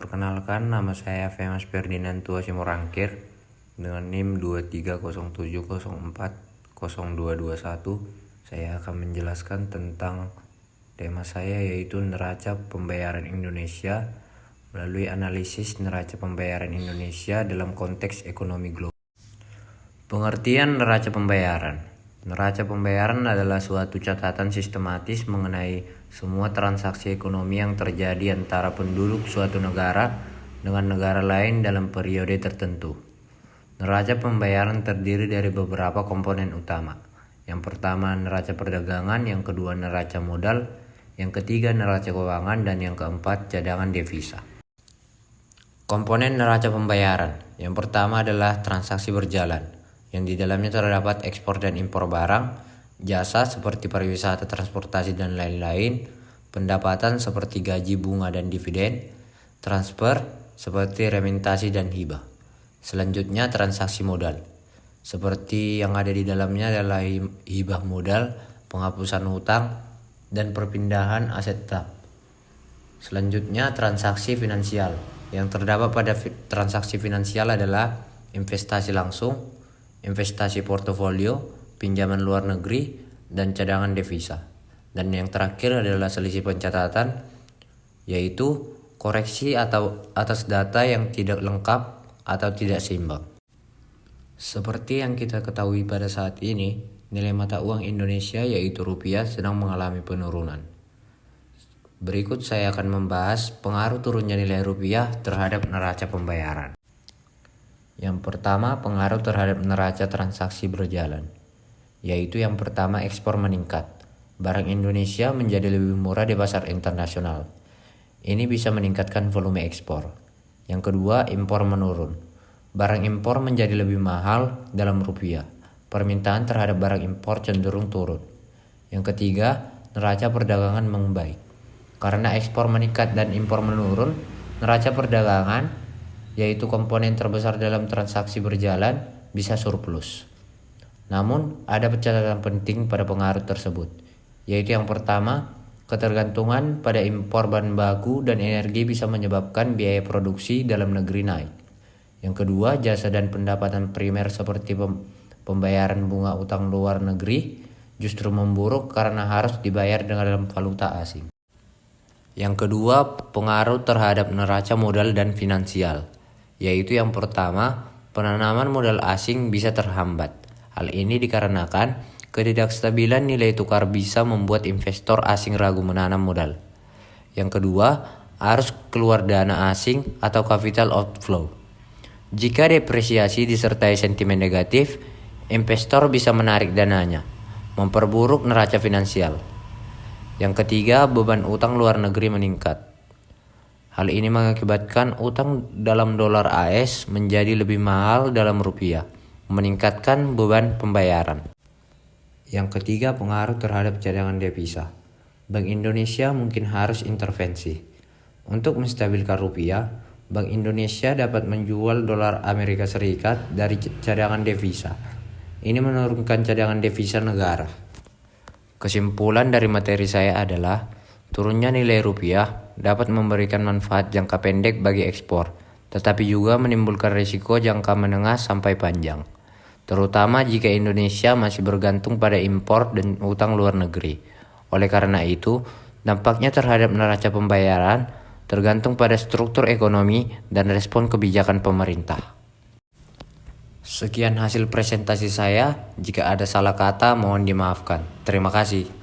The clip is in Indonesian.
Perkenalkan, nama saya Femas Ferdinand Tua Simorangkir dengan NIM 2307040221. Saya akan menjelaskan tentang tema saya, yaitu neraca pembayaran Indonesia melalui analisis neraca pembayaran Indonesia dalam konteks ekonomi global. Pengertian neraca pembayaran. Neraca pembayaran adalah suatu catatan sistematis mengenai semua transaksi ekonomi yang terjadi antara penduduk suatu negara dengan negara lain dalam periode tertentu. Neraca pembayaran terdiri dari beberapa komponen utama. Yang pertama neraca perdagangan, yang kedua neraca modal, yang ketiga neraca keuangan, dan yang keempat cadangan devisa. Komponen neraca pembayaran. Yang pertama adalah transaksi berjalan, yang di dalamnya terdapat ekspor dan impor barang, jasa seperti pariwisata, transportasi, dan lain-lain, pendapatan seperti gaji, bunga, dan dividen, transfer seperti remittasi dan hibah. Selanjutnya transaksi modal. Seperti yang ada di dalamnya adalah hibah modal, penghapusan hutang, dan perpindahan aset tetap. Selanjutnya transaksi finansial. Yang terdapat pada transaksi finansial adalah investasi langsung, investasi portofolio, pinjaman luar negeri, dan cadangan devisa. Dan yang terakhir adalah selisih pencatatan, yaitu koreksi atau atas data yang tidak lengkap atau tidak seimbang. Seperti yang kita ketahui pada saat ini, nilai mata uang Indonesia yaitu rupiah sedang mengalami penurunan. Berikut saya akan membahas pengaruh turunnya nilai rupiah terhadap neraca pembayaran. Yang pertama, pengaruh terhadap neraca transaksi berjalan, yaitu yang pertama ekspor meningkat. Barang Indonesia menjadi lebih murah di pasar internasional. Ini bisa meningkatkan volume ekspor. Yang kedua, impor menurun. Barang impor menjadi lebih mahal dalam rupiah. Permintaan terhadap barang impor cenderung turun. Yang ketiga, neraca perdagangan membaik. Karena ekspor meningkat dan impor menurun, neraca perdagangan, yaitu komponen terbesar dalam transaksi berjalan, bisa surplus. Namun, ada catatan penting pada pengaruh tersebut, yaitu yang pertama, ketergantungan pada impor bahan baku dan energi bisa menyebabkan biaya produksi dalam negeri naik. Yang kedua, jasa dan pendapatan primer seperti pembayaran bunga utang luar negeri justru memburuk karena harus dibayar dengan valuta asing. Yang kedua, pengaruh terhadap neraca modal dan finansial, yaitu yang pertama, penanaman modal asing bisa terhambat. Hal ini dikarenakan ketidakstabilan nilai tukar bisa membuat investor asing ragu menanam modal. Yang kedua, arus keluar dana asing atau capital outflow. Jika depresiasi disertai sentimen negatif, investor bisa menarik dananya, memperburuk neraca finansial. Yang ketiga, beban utang luar negeri meningkat. Hal ini mengakibatkan utang dalam dolar AS menjadi lebih mahal dalam rupiah, meningkatkan beban pembayaran. Yang ketiga, pengaruh terhadap cadangan devisa. Bank Indonesia mungkin harus intervensi. Untuk menstabilkan rupiah, Bank Indonesia dapat menjual dolar Amerika Serikat dari cadangan devisa. Ini menurunkan cadangan devisa negara. Kesimpulan dari materi saya adalah turunnya nilai rupiah dapat memberikan manfaat jangka pendek bagi ekspor, tetapi juga menimbulkan risiko jangka menengah sampai panjang, terutama jika Indonesia masih bergantung pada impor dan utang luar negeri. Oleh karena itu, dampaknya terhadap neraca pembayaran tergantung pada struktur ekonomi dan respon kebijakan pemerintah. Sekian hasil presentasi saya. Jika ada salah kata, mohon dimaafkan. Terima kasih.